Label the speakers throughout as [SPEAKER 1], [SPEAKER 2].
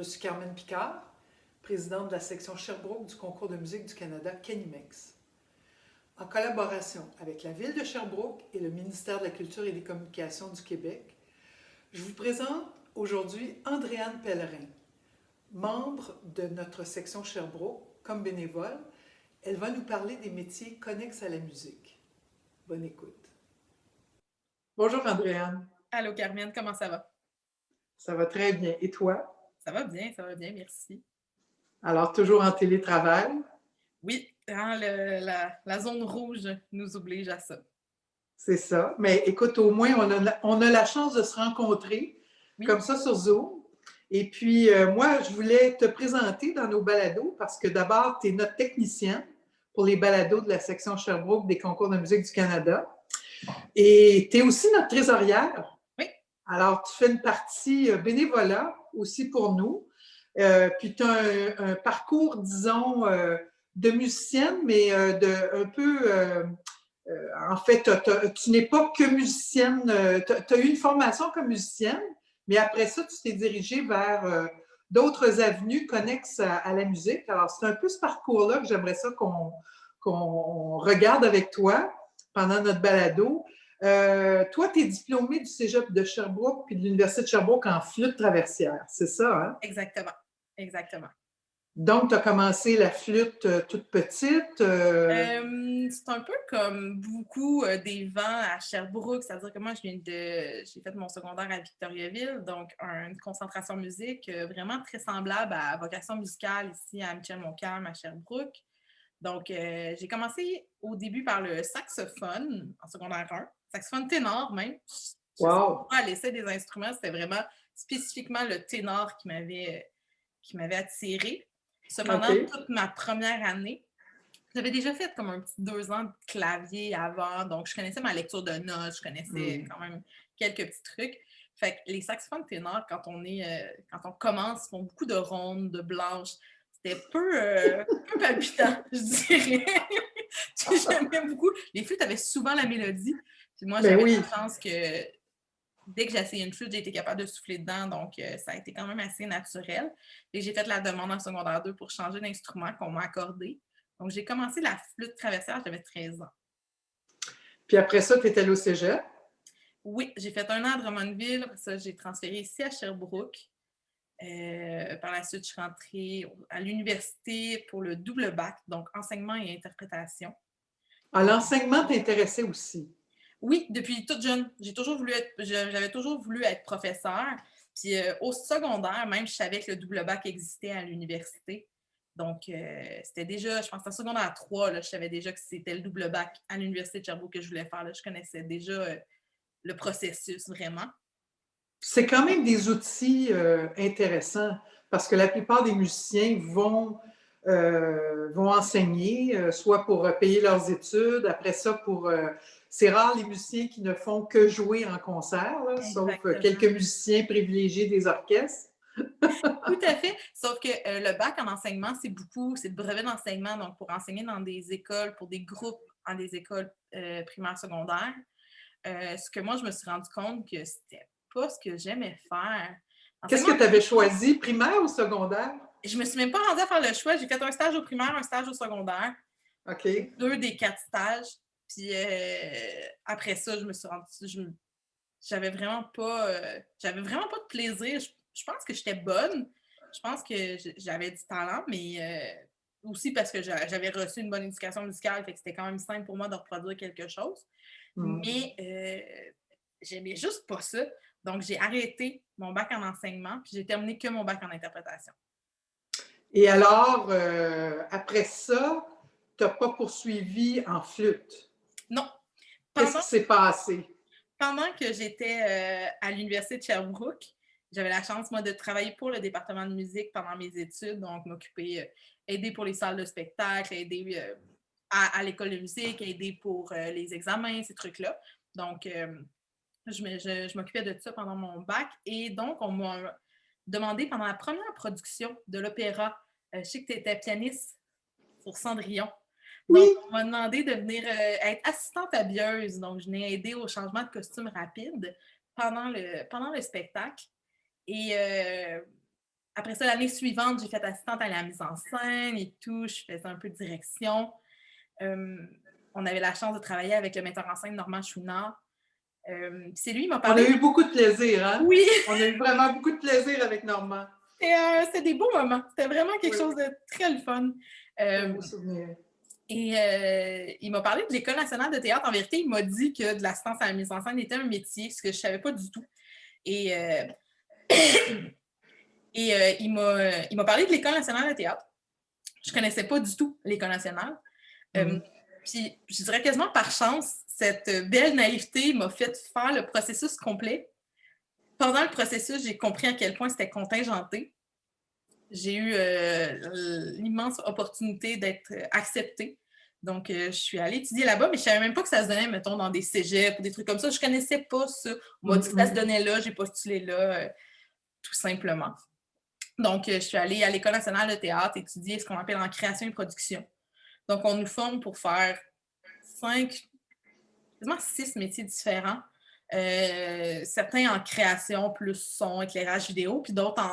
[SPEAKER 1] suis Carmen Picard, présidente de la section Sherbrooke du Concours de musique du Canada Canimex. En collaboration avec la Ville de Sherbrooke et le ministère de la Culture et des Communications du Québec, je vous présente aujourd'hui Andréane Pellerin, membre de notre section Sherbrooke comme bénévole. Elle va nous parler des métiers connexes à la musique. Bonne écoute. Bonjour Andréane.
[SPEAKER 2] Allô Carmen, comment ça va?
[SPEAKER 1] Ça va très bien. Et toi?
[SPEAKER 2] Ça va bien, merci.
[SPEAKER 1] Alors, toujours en télétravail?
[SPEAKER 2] Oui, hein, la zone rouge nous oblige à ça.
[SPEAKER 1] C'est ça. Mais écoute, au moins, on a la chance de se rencontrer
[SPEAKER 2] Oui,
[SPEAKER 1] comme ça sur Zoom. Et puis, moi, je voulais te présenter dans nos balados parce que d'abord, tu es notre technicien pour les balados de la section Sherbrooke des Concours de musique du Canada. Et tu es aussi notre trésorière.
[SPEAKER 2] oui,
[SPEAKER 1] Alors, tu fais une partie bénévolat aussi pour nous. Puis, tu as un parcours, disons, de musicienne, mais un peu en fait, tu n'es pas que musicienne, tu as eu une formation comme musicienne, mais après ça, tu t'es dirigée vers d'autres avenues connexes à la musique. Alors, c'est un peu ce parcours-là que j'aimerais ça qu'on regarde avec toi pendant notre balado. Toi, tu es diplômée du Cégep de Sherbrooke puis de l'Université de Sherbrooke en flûte traversière, c'est ça, hein?
[SPEAKER 2] exactement, exactement.
[SPEAKER 1] Donc, tu as commencé la flûte toute petite.
[SPEAKER 2] C'est un peu comme beaucoup des vents à Sherbrooke, c'est-à-dire que moi, j'ai fait mon secondaire à Victoriaville, donc une concentration musique vraiment très semblable à Vocation musicale ici à Michel-Montcalm, à Sherbrooke. Donc, j'ai commencé au début par le saxophone en secondaire 1, saxophone ténor même. Je sais
[SPEAKER 1] Wow!
[SPEAKER 2] pas, à l'essai des instruments, c'était vraiment spécifiquement le ténor qui m'avait attirée. Cependant,
[SPEAKER 1] OK.
[SPEAKER 2] toute ma première année, j'avais déjà fait comme un petit 2 ans de clavier avant, donc je connaissais ma lecture de notes, je connaissais
[SPEAKER 1] Mm.
[SPEAKER 2] quand même quelques petits trucs. Fait que les saxophones ténors, quand on commence, font beaucoup de rondes, de blanches. C'était peu palpitant, je dirais. J'aimais beaucoup. Les flûtes avaient souvent la mélodie. Puis moi,
[SPEAKER 1] Ben
[SPEAKER 2] j'avais
[SPEAKER 1] oui.
[SPEAKER 2] la chance que dès que j'ai essayé une flûte, j'ai été capable de souffler dedans. Donc, ça a été quand même assez naturel. Et j'ai fait la demande en secondaire 2 pour changer d'instrument qu'on m'a accordé. Donc, j'ai commencé la flûte traversière, j'avais 13 ans.
[SPEAKER 1] Puis après ça, tu es allé au cégep.
[SPEAKER 2] Oui, j'ai fait 1 an à Drummondville. Après ça, j'ai transféré ici à Sherbrooke. Par la suite, je suis rentrée à l'université pour le double bac, donc enseignement et interprétation.
[SPEAKER 1] À l'enseignement t'intéressait aussi.
[SPEAKER 2] Oui, depuis toute jeune. J'avais toujours voulu être professeur. Puis au secondaire, même, je savais que le double bac existait à l'université. Donc, c'était déjà, je pense, en secondaire 3, là, je savais déjà que c'était le double bac à l'Université de Sherbrooke que je voulais faire. Là. Je connaissais déjà le processus vraiment.
[SPEAKER 1] C'est quand même des outils intéressants parce que la plupart des musiciens vont enseigner, soit pour payer leurs études, après ça pour... c'est rare les musiciens qui ne font que jouer en concert, là, sauf quelques
[SPEAKER 2] Exactement.
[SPEAKER 1] musiciens privilégiés des orchestres.
[SPEAKER 2] Tout à fait. Sauf que le bac en enseignement, c'est le brevet d'enseignement, donc pour enseigner dans des écoles, pour des groupes dans des écoles primaires, secondaires. Ce que moi, je me suis rendu compte que c'était pas ce que j'aimais faire.
[SPEAKER 1] Qu'est-ce
[SPEAKER 2] Enseignement,
[SPEAKER 1] que tu avais choisi, primaire ou secondaire?
[SPEAKER 2] je me suis même pas rendue à faire le choix. J'ai fait un stage au primaire, un stage au secondaire,
[SPEAKER 1] OK.
[SPEAKER 2] 2 des 4 stages. Puis après ça, je me suis rendue, j'avais vraiment pas de plaisir. Je pense que j'étais bonne. Je pense que j'avais du talent, mais aussi parce que j'avais reçu une bonne éducation musicale, fait que c'était quand même simple pour moi de reproduire quelque chose.
[SPEAKER 1] Mm.
[SPEAKER 2] Mais j'aimais juste pas ça. Donc, j'ai arrêté mon bac en enseignement, puis j'ai terminé que mon bac en interprétation.
[SPEAKER 1] Et alors, après ça, tu n'as pas poursuivi en flûte.
[SPEAKER 2] Non,
[SPEAKER 1] Qu'est-ce
[SPEAKER 2] pendant,
[SPEAKER 1] qui s'est passé?
[SPEAKER 2] pendant que j'étais à l'Université de Sherbrooke, j'avais la chance, moi, de travailler pour le département de musique pendant mes études, donc m'occuper, aider pour les salles de spectacle, aider à l'école de musique, aider pour les examens, ces trucs-là. Donc, je m'occupais de ça pendant mon bac. Et donc, on m'a demandé pendant la première production de l'opéra, je sais que tu étais pianiste pour Cendrillon. Donc,
[SPEAKER 1] Oui.
[SPEAKER 2] on m'a demandé de venir être assistante habilleuse. Donc, je n'ai aidé au changement de costume rapide pendant le spectacle. Et après ça, l'année suivante, j'ai fait assistante à la mise en scène et tout. Je faisais un peu de direction. On avait la chance de travailler avec le metteur en scène Normand Chouinard. C'est lui qui m'a
[SPEAKER 1] On a
[SPEAKER 2] parlé.
[SPEAKER 1] eu beaucoup de plaisir, hein?
[SPEAKER 2] Oui,
[SPEAKER 1] On a eu vraiment beaucoup de plaisir avec Normand.
[SPEAKER 2] c'était des beaux moments. C'était vraiment quelque
[SPEAKER 1] Oui,
[SPEAKER 2] chose de très le fun.
[SPEAKER 1] un
[SPEAKER 2] Euh,
[SPEAKER 1] beau souvenir.
[SPEAKER 2] et il m'a parlé de l'École nationale de théâtre. En vérité, il m'a dit que de l'assistance à la mise en scène était un métier, ce que je ne savais pas du tout. Et, il m'a parlé de l'École nationale de théâtre. Je ne connaissais pas du tout l'École nationale. Puis, je dirais quasiment par chance, cette belle naïveté m'a fait faire le processus complet. Pendant le processus, j'ai compris à quel point c'était contingenté. J'ai eu l'immense opportunité d'être acceptée. Donc, je suis allée étudier là-bas, mais je ne savais même pas que ça se donnait, mettons, dans des cégeps ou des trucs comme ça. Je ne connaissais pas ça. On m'a dit que ça se donnait là, j'ai postulé là, tout simplement. Donc, je suis allée à l'École nationale de théâtre étudier ce qu'on appelle en création et production. Donc, on nous forme pour faire 5, quasiment 6 métiers différents. Certains en création, plus son, éclairage vidéo, puis d'autres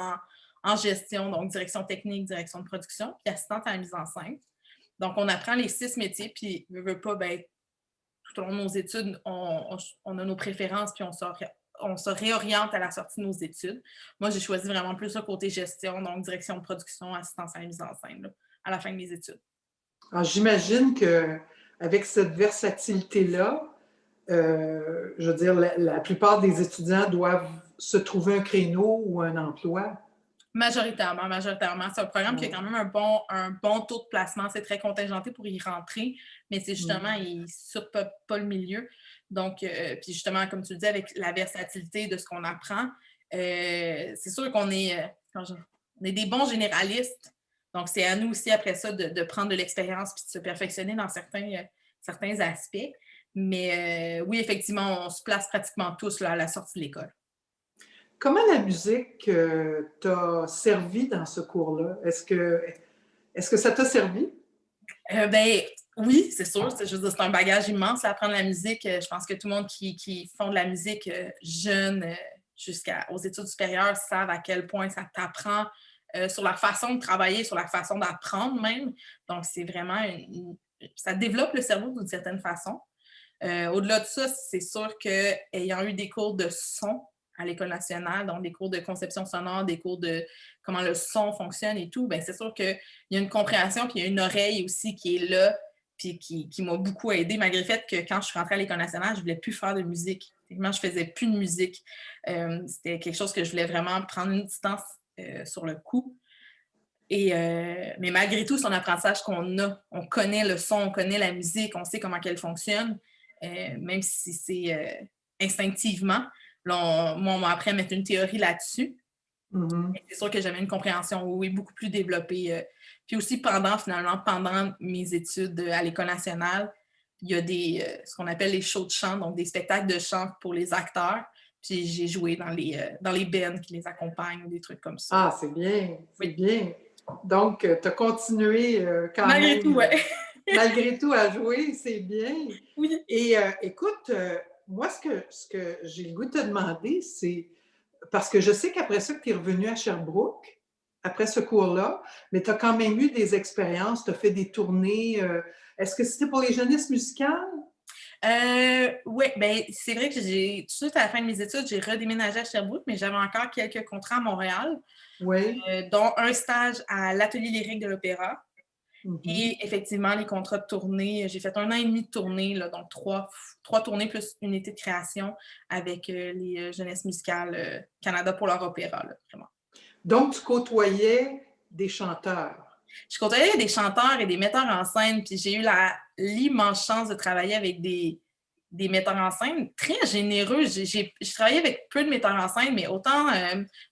[SPEAKER 2] en gestion, donc direction technique, direction de production, puis assistante à la mise en scène. Donc, on apprend les 6 métiers, puis veut pas, ben, tout au long de nos études, on a nos préférences, puis on se réoriente à la sortie de nos études. Moi, j'ai choisi vraiment plus le côté gestion, donc direction de production, assistance à la mise en scène, là, à la fin de mes études.
[SPEAKER 1] Alors, j'imagine qu'avec cette versatilité-là, je veux dire, la plupart des étudiants doivent se trouver un créneau ou un emploi.
[SPEAKER 2] Majoritairement. C'est un programme qui a quand même un bon taux de placement. C'est très contingenté pour y rentrer, mais c'est justement, il ne surpeuple pas le milieu. Donc, puis justement, comme tu le dis, avec la versatilité de ce qu'on apprend, c'est sûr qu'on est, on est des bons généralistes. Donc, c'est à nous aussi, après ça, de prendre de l'expérience puis de se perfectionner dans certains aspects. Mais oui, effectivement, on se place pratiquement tous là, à la sortie de l'école.
[SPEAKER 1] Comment la musique t'a servi dans ce cours-là? Est-ce que ça t'a servi?
[SPEAKER 2] Ben oui, c'est sûr. Je veux dire, c'est un bagage immense à apprendre la musique. Je pense que tout le monde qui font de la musique jeune jusqu'aux études supérieures savent à quel point ça t'apprend sur la façon de travailler, sur la façon d'apprendre même. Donc, c'est vraiment ça développe le cerveau d'une certaine façon. Au-delà de ça, c'est sûr qu'ayant eu des cours de son à l'École nationale, donc des cours de conception sonore, des cours de comment le son fonctionne et tout, bien, c'est sûr qu'il y a une compréhension, puis il y a une oreille aussi qui est là, puis qui m'a beaucoup aidée, malgré le fait que quand je suis rentrée à l'École nationale, je ne voulais plus faire de musique. Effectivement, je ne faisais plus de musique. C'était quelque chose que je voulais vraiment prendre une distance sur le coup. Mais malgré tout, c'est un apprentissage qu'on a. On connaît le son, on connaît la musique, on sait comment elle fonctionne, même si c'est instinctivement. Là, moi, on m'a appris à mettre une théorie là-dessus. C'est sûr que j'avais une compréhension, oui, beaucoup plus développée. Puis aussi, pendant mes études à l'École nationale, il y a ce qu'on appelle les shows de chant, donc des spectacles de chant pour les acteurs. Puis j'ai joué dans les bands qui les accompagnent, des trucs comme ça.
[SPEAKER 1] Ah, c'est bien, c'est bien. Donc, tu as continué quand
[SPEAKER 2] Malgré
[SPEAKER 1] même,
[SPEAKER 2] tout, ouais.
[SPEAKER 1] malgré tout, à jouer, c'est bien.
[SPEAKER 2] Oui.
[SPEAKER 1] Et écoute, moi, ce que j'ai le goût de te demander, c'est, parce que je sais qu'après ça, tu es revenu à Sherbrooke, après ce cours-là, mais tu as quand même eu des expériences, tu as fait des tournées. Est-ce que c'était pour les jeunesses musicales?
[SPEAKER 2] Oui, ben c'est vrai que tout de suite à la fin de mes études, j'ai redéménagé à Sherbrooke, mais j'avais encore quelques contrats à Montréal,
[SPEAKER 1] Oui.
[SPEAKER 2] dont un stage à l'Atelier lyrique de l'Opéra.
[SPEAKER 1] Mm-hmm.
[SPEAKER 2] Et effectivement, les contrats de tournée, j'ai fait 1 an et demi de tournée, là, donc trois tournées plus une été de création avec les jeunesses musicales Canada pour leur opéra, là, vraiment.
[SPEAKER 1] Donc, tu côtoyais des chanteurs.
[SPEAKER 2] Je côtoyais des chanteurs et des metteurs en scène, puis j'ai eu l'immense chance de travailler avec des metteurs en scène très généreux. J'ai travaillé avec peu de metteurs en scène, mais autant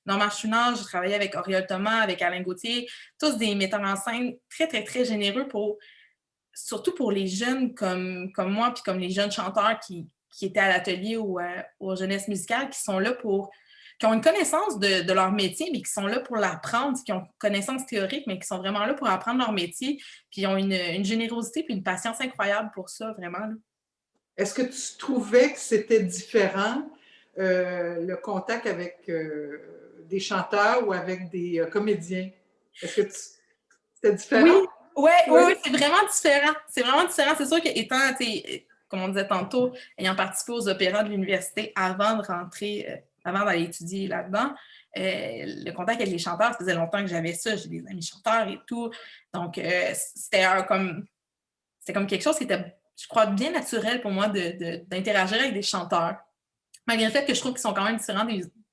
[SPEAKER 2] Normand Chouinard, j'ai travaillé avec Oriol Thomas, avec Alain Gauthier, tous des metteurs en scène très, très, très généreux surtout pour les jeunes comme moi, puis comme les jeunes chanteurs qui étaient à l'atelier ou aux jeunesses musicales, qui ont une connaissance de leur métier, mais qui sont là pour l'apprendre, qui ont une connaissance théorique, mais qui sont vraiment là pour apprendre leur métier, puis ils ont une générosité puis une patience incroyable pour ça, vraiment. Là.
[SPEAKER 1] Est-ce que tu trouvais que c'était différent, le contact avec des chanteurs ou avec des comédiens? Est-ce que c'était
[SPEAKER 2] Oui,
[SPEAKER 1] différent?
[SPEAKER 2] ouais,
[SPEAKER 1] Oui.
[SPEAKER 2] oui, c'est vraiment différent. C'est vraiment différent. C'est sûr qu'étant, comme on disait tantôt, ayant participé aux opéras de l'université avant de rentrer, avant d'aller étudier là-dedans, le contact avec les chanteurs, ça faisait longtemps que j'avais ça. J'ai des amis chanteurs et tout. Donc, c'était comme quelque chose qui était, je crois, bien naturel pour moi d'interagir avec des chanteurs. Malgré le fait que je trouve qu'ils sont quand même différents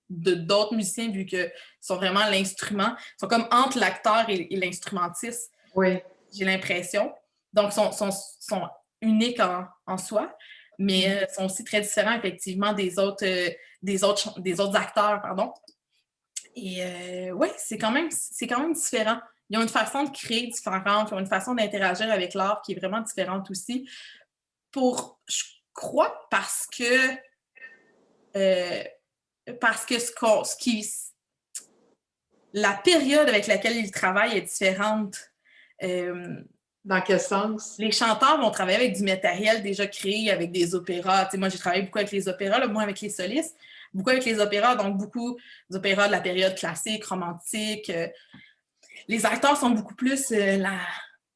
[SPEAKER 2] d'autres musiciens, vu qu'ils sont vraiment l'instrument. Ils sont comme entre l'acteur et l'instrumentiste.
[SPEAKER 1] Oui.
[SPEAKER 2] J'ai l'impression. Donc, sont uniques en soi, mais sont aussi très différents, effectivement, des autres acteurs, pardon. Et oui, c'est quand même différent. Ils ont une façon de créer différente, ils ont une façon d'interagir avec l'art qui est vraiment différente aussi. Je crois, parce que la période avec laquelle ils travaillent est différente.
[SPEAKER 1] Dans quel sens?
[SPEAKER 2] Les chanteurs vont travailler avec du matériel déjà créé, avec des opéras. Tu sais, moi, j'ai travaillé beaucoup avec les opéras, là, moi avec les solistes, beaucoup avec les opéras, donc beaucoup d'opéras de la période classique, romantique. Les acteurs sont beaucoup plus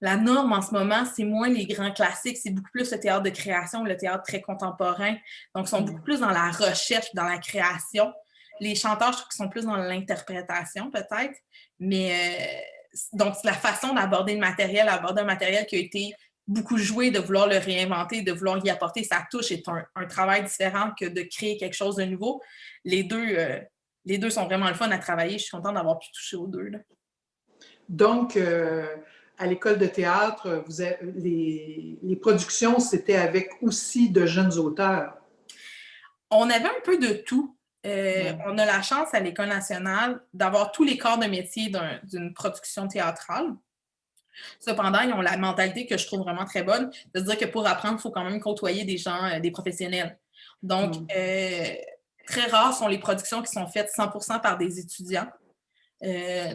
[SPEAKER 2] la norme en ce moment, c'est moins les grands classiques, c'est beaucoup plus le théâtre de création, le théâtre très contemporain. Donc, ils sont beaucoup plus dans la recherche, dans la création. Les chanteurs, je trouve qu'ils sont plus dans l'interprétation, peut-être. Mais donc, la façon d'aborder le matériel, aborder un matériel qui a été beaucoup joué, de vouloir le réinventer, de vouloir y apporter sa touche est un travail différent que de créer quelque chose de nouveau. Les deux sont vraiment le fun à travailler. Je suis contente d'avoir pu toucher aux deux, là.
[SPEAKER 1] Donc, à l'école de théâtre, les productions, c'était avec aussi de jeunes auteurs.
[SPEAKER 2] On avait un peu de tout.
[SPEAKER 1] Ouais.
[SPEAKER 2] On a la chance à l'École nationale d'avoir tous les corps de métier d'une production théâtrale. Cependant, ils ont la mentalité que je trouve vraiment très bonne, de se dire que pour apprendre, il faut quand même côtoyer des gens, des professionnels. Donc, très rares sont les productions qui sont faites 100% par des étudiants.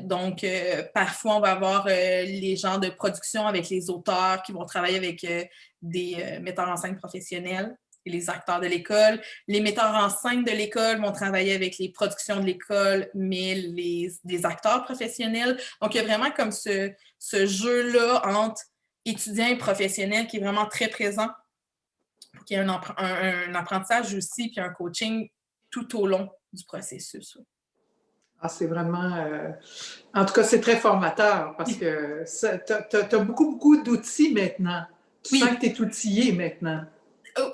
[SPEAKER 2] Donc, parfois, on va avoir les gens de production avec les auteurs qui vont travailler avec des metteurs en scène professionnels et les acteurs de l'école. Les metteurs en scène de l'école vont travailler avec les productions de l'école, mais les acteurs professionnels. Donc, il y a vraiment comme ce jeu-là entre étudiants et professionnels qui est vraiment très présent pour qu'il y ait un apprentissage aussi puis un coaching tout au long du processus.
[SPEAKER 1] Ah, c'est vraiment... En tout cas, c'est très formateur parce que tu as beaucoup, beaucoup d'outils maintenant. Tu sens que tu es outillé maintenant.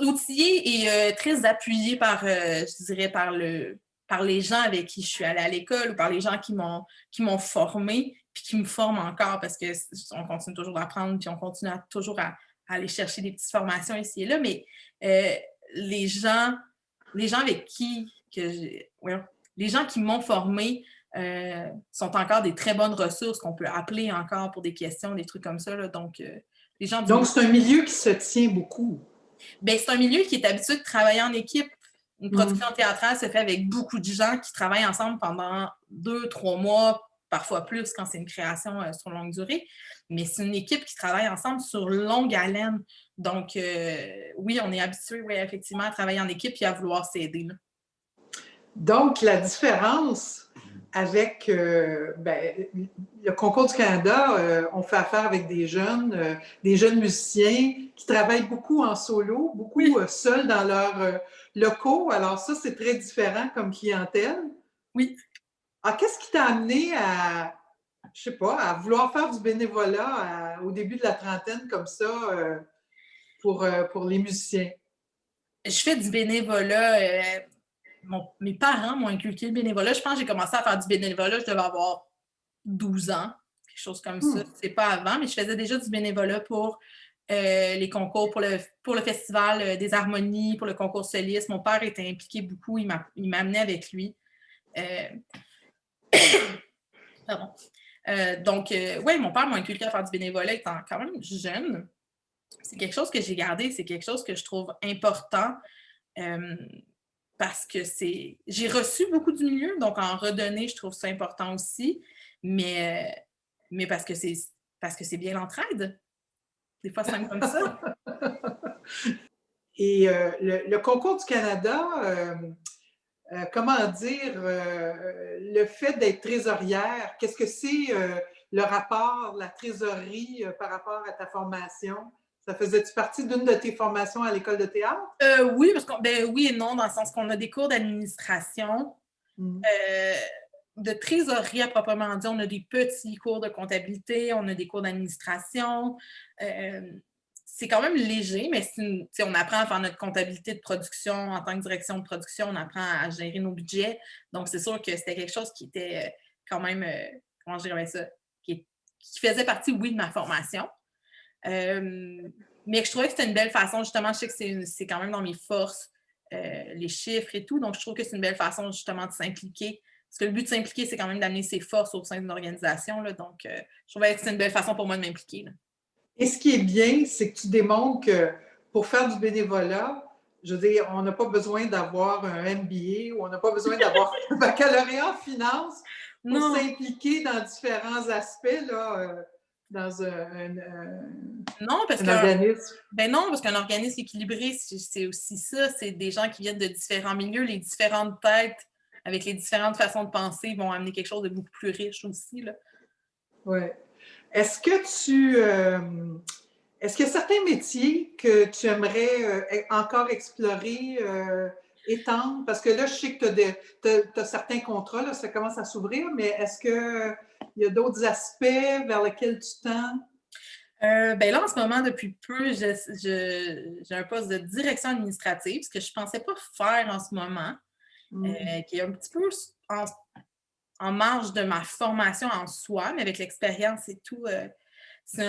[SPEAKER 2] Outillé et très appuyé je dirais, par les gens avec qui je suis allée à l'école ou par les gens qui m'ont formée puis qui me forment encore parce qu'on continue toujours d'apprendre puis on continue toujours à aller chercher des petites formations ici et là. Mais les gens avec les gens qui m'ont formée sont encore des très bonnes ressources qu'on peut appeler encore pour des questions, des trucs comme ça, là. Donc, les gens
[SPEAKER 1] Donc, c'est un milieu qui se tient beaucoup.
[SPEAKER 2] Bien, c'est un milieu qui est habitué de travailler en équipe. Une production théâtrale se fait avec beaucoup de gens qui travaillent ensemble pendant 2-3 mois, parfois plus quand c'est une création sur longue durée. Mais c'est une équipe qui travaille ensemble sur longue haleine. Donc, oui, on est habitué, oui, effectivement, à travailler en équipe et à vouloir s'aider, là.
[SPEAKER 1] Donc, la différence avec le Concours du Canada, on fait affaire avec des jeunes musiciens qui travaillent beaucoup en solo, beaucoup seuls dans leurs locaux. Alors ça, c'est très différent comme clientèle.
[SPEAKER 2] Oui.
[SPEAKER 1] Alors, qu'est-ce qui t'a amené à, je sais pas, à vouloir faire du bénévolat au début de la trentaine comme ça pour les musiciens?
[SPEAKER 2] Je fais du bénévolat. Mes parents m'ont inculqué le bénévolat. Je pense que j'ai commencé à faire du bénévolat, je devais avoir 12 ans, quelque chose comme ça. C'est pas avant, mais je faisais déjà du bénévolat pour les concours, pour le festival des harmonies, pour le concours soliste. Mon père était impliqué beaucoup, il m'amenait avec lui. Pardon. Donc, oui, mon père m'a inculqué à faire du bénévolat étant quand même jeune. C'est quelque chose que j'ai gardé, c'est quelque chose que je trouve important. Parce que j'ai reçu beaucoup du milieu, donc en redonner, je trouve ça important aussi, mais parce que c'est bien l'entraide. Des fois, c'est même comme ça.
[SPEAKER 1] Et le Concours du Canada, comment dire, le fait d'être trésorière, qu'est-ce que c'est le rapport, la trésorerie par rapport à ta formation? Ça faisait-tu partie d'une de tes formations à l'école de théâtre?
[SPEAKER 2] Oui, parce qu'on, ben oui et non, dans le sens qu'on a des cours d'administration,
[SPEAKER 1] Mm.
[SPEAKER 2] euh, de trésorerie à proprement dit. On a des petits cours de comptabilité, on a des cours d'administration. Euh, c'est quand même léger, mais on apprend à faire notre comptabilité de production en tant que direction de production, on apprend à gérer nos budgets. Donc, c'est sûr que c'était quelque chose qui était quand même, comment je dirais ça, qui faisait partie, oui, de ma formation. Mais je trouvais que c'était une belle façon, justement, je sais que c'est quand même dans mes forces, les chiffres et tout, donc je trouve que c'est une belle façon, justement, de s'impliquer. Parce que le but de s'impliquer, c'est quand même d'amener ses forces au sein d'une organisation, là, donc je trouvais que c'est une belle façon pour moi de m'impliquer.
[SPEAKER 1] Et ce qui est bien, c'est que tu démontres que pour faire du bénévolat, je veux dire, on n'a pas besoin d'avoir un MBA ou on n'a pas besoin d'avoir un baccalauréat en finance pour
[SPEAKER 2] Non,
[SPEAKER 1] s'impliquer dans différents aspects là, dans
[SPEAKER 2] non, parce
[SPEAKER 1] un
[SPEAKER 2] que
[SPEAKER 1] organisme.
[SPEAKER 2] ben non, parce qu'un organisme équilibré, c'est aussi ça, c'est des gens qui viennent de différents milieux, les différentes têtes avec les différentes façons de penser vont amener quelque chose de beaucoup plus riche aussi, là.
[SPEAKER 1] Ouais. Est-ce que est-ce qu'il y a certains métiers que tu aimerais encore explorer, étendre? Parce que là, je sais que tu as certains contrats, là, ça commence à s'ouvrir, mais est-ce qu'il y a d'autres aspects vers lesquels tu tends?
[SPEAKER 2] Ben là, en ce moment, depuis peu, j'ai un poste de direction administrative, ce que je ne pensais pas faire en ce moment, qui est un petit peu en marge de ma formation en soi, mais avec l'expérience et tout, c'est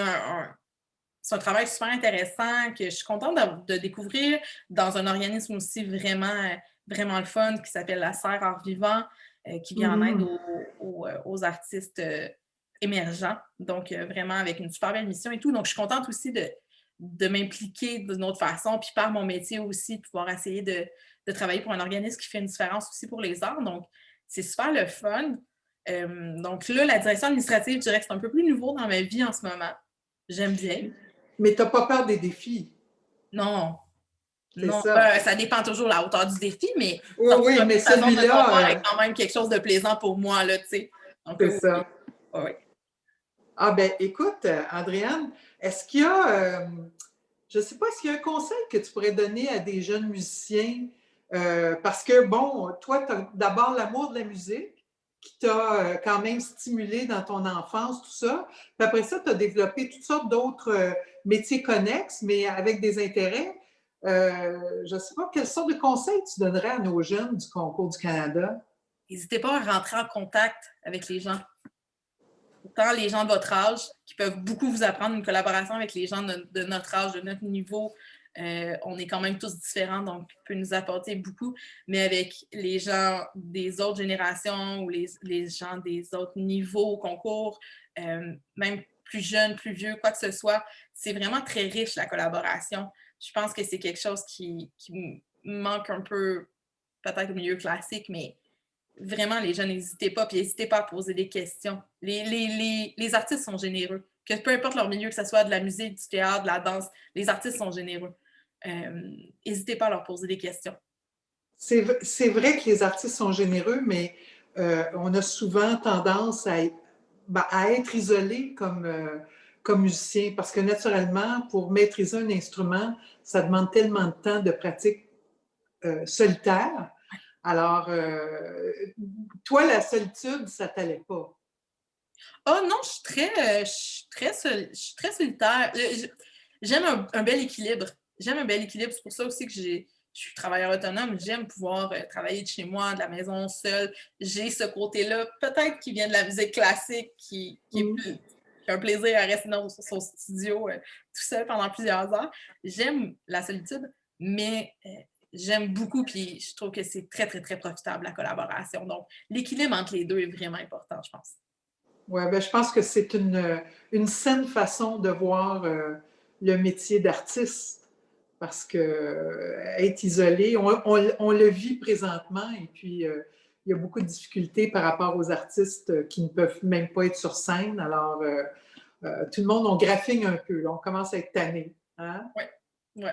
[SPEAKER 2] c'est un travail super intéressant que je suis contente de découvrir dans un organisme aussi vraiment le fun qui s'appelle la Serre Art Vivant, qui vient en aide
[SPEAKER 1] Mhm.
[SPEAKER 2] aux artistes émergents. Donc, vraiment avec une super belle mission et tout. Donc, je suis contente aussi de m'impliquer d'une autre façon, puis par mon métier aussi, de pouvoir essayer de travailler pour un organisme qui fait une différence aussi pour les arts. Donc, c'est super le fun. Donc là, la direction administrative, je dirais que c'est un peu plus nouveau dans ma vie en ce moment. J'aime bien.
[SPEAKER 1] Mais tu n'as pas peur des défis,
[SPEAKER 2] Non,
[SPEAKER 1] c'est
[SPEAKER 2] non.
[SPEAKER 1] ça.
[SPEAKER 2] Ça dépend toujours de la hauteur du défi, mais
[SPEAKER 1] Oui,
[SPEAKER 2] sortir
[SPEAKER 1] oui,
[SPEAKER 2] de
[SPEAKER 1] mais
[SPEAKER 2] sa zone de confort
[SPEAKER 1] celui-là,
[SPEAKER 2] est quand même quelque chose de plaisant pour moi, là, tu sais. Donc,
[SPEAKER 1] c'est
[SPEAKER 2] oui,
[SPEAKER 1] ça.
[SPEAKER 2] oui.
[SPEAKER 1] Ah ben, écoute, Andréane, est-ce qu'il y a, je ne sais pas, est-ce qu'il y a un conseil que tu pourrais donner à des jeunes musiciens? Parce que, bon, toi, tu as d'abord l'amour de la musique qui t'a quand même stimulé dans ton enfance, tout ça. Puis après ça, tu as développé toutes sortes d'autres métiers connexes, mais avec des intérêts. Je ne sais pas, quelle sorte de conseils tu donnerais à nos jeunes du Concours du Canada?
[SPEAKER 2] N'hésitez pas à rentrer en contact avec les gens. Autant les gens de votre âge, qui peuvent beaucoup vous apprendre, une collaboration avec les gens de notre âge, de notre niveau. On est quand même tous différents, donc peut nous apporter beaucoup. Mais avec les gens des autres générations ou les gens des autres niveaux au concours, même plus jeunes, plus vieux, quoi que ce soit, c'est vraiment très riche la collaboration. Je pense que c'est quelque chose qui manque un peu, peut-être au milieu classique, mais vraiment, les gens, n'hésitez pas, puis n'hésitez pas à poser des questions. Les artistes sont généreux. Que peu importe leur milieu, que ce soit de la musique, du théâtre, de la danse, les artistes sont généreux. N'hésitez pas à leur poser des questions.
[SPEAKER 1] C'est vrai que les artistes sont généreux, mais on a souvent tendance à être isolé comme musicien parce que naturellement, pour maîtriser un instrument, ça demande tellement de temps de pratique solitaire. Alors, toi, la solitude, ça t'allait pas.
[SPEAKER 2] Oh non, je suis très solitaire. J'aime un bel équilibre. J'aime un bel équilibre. C'est pour ça aussi que je suis travailleur autonome. J'aime pouvoir travailler de chez moi, de la maison, seule. J'ai ce côté-là, peut-être qui vient de la musique classique,
[SPEAKER 1] Mm.
[SPEAKER 2] qui a un plaisir à rester dans son studio tout seul pendant plusieurs heures. J'aime la solitude, mais j'aime beaucoup, puis je trouve que c'est très, très, très profitable, la collaboration. Donc, l'équilibre entre les deux est vraiment important, je pense.
[SPEAKER 1] Ouais, ben, je pense que c'est une saine façon de voir le métier d'artiste parce que être isolé, on le vit présentement et puis il y a beaucoup de difficultés par rapport aux artistes qui ne peuvent même pas être sur scène. Alors, tout le monde, on graphine un peu, là, on commence à être tanné. Hein?
[SPEAKER 2] Oui, oui.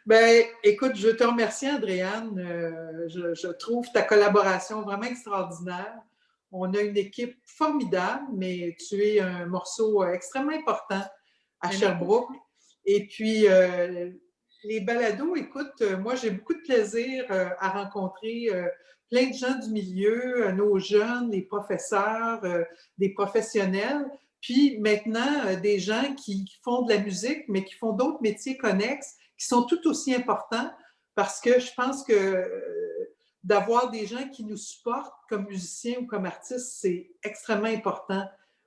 [SPEAKER 1] Ben, Ben, écoute, je te remercie, Andréane. Je trouve ta collaboration vraiment extraordinaire. On a une équipe formidable, mais tu es un morceau extrêmement important à
[SPEAKER 2] Mais merci
[SPEAKER 1] Sherbrooke.
[SPEAKER 2] beaucoup.
[SPEAKER 1] Et puis, les balados, écoute, moi, j'ai beaucoup de plaisir à rencontrer plein de gens du milieu, nos jeunes, les professeurs, des professionnels, puis maintenant, des gens qui font de la musique, mais qui font d'autres métiers connexes, qui sont tout aussi importants, parce que je pense que d'avoir des gens qui nous supportent comme musiciens ou comme artistes, c'est extrêmement important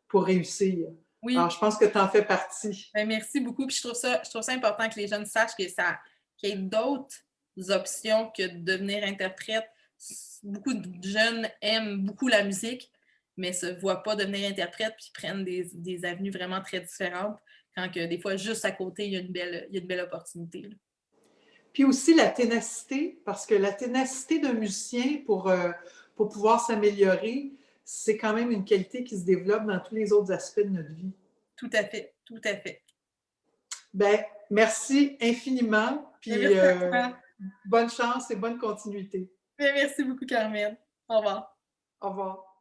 [SPEAKER 1] pour réussir. Alors,
[SPEAKER 2] Oui,
[SPEAKER 1] je pense que tu en fais partie.
[SPEAKER 2] ben, merci beaucoup. Puis je trouve ça important que les jeunes sachent qu'il y ait d'autres options que de devenir interprète. Beaucoup de jeunes aiment beaucoup la musique, mais ne se voient pas devenir interprète puis prennent des avenues vraiment très différentes quand que des fois, juste à côté, il y a une belle opportunité, là.
[SPEAKER 1] Puis aussi la ténacité, parce que la ténacité d'un musicien pour pouvoir s'améliorer, c'est quand même une qualité qui se développe dans tous les autres aspects de notre vie.
[SPEAKER 2] Tout à fait, tout à fait.
[SPEAKER 1] Ben, merci infiniment,
[SPEAKER 2] Ben,
[SPEAKER 1] puis
[SPEAKER 2] merci à toi.
[SPEAKER 1] bonne chance et bonne continuité.
[SPEAKER 2] Ben, merci beaucoup, Carmen. Au revoir.
[SPEAKER 1] Au revoir.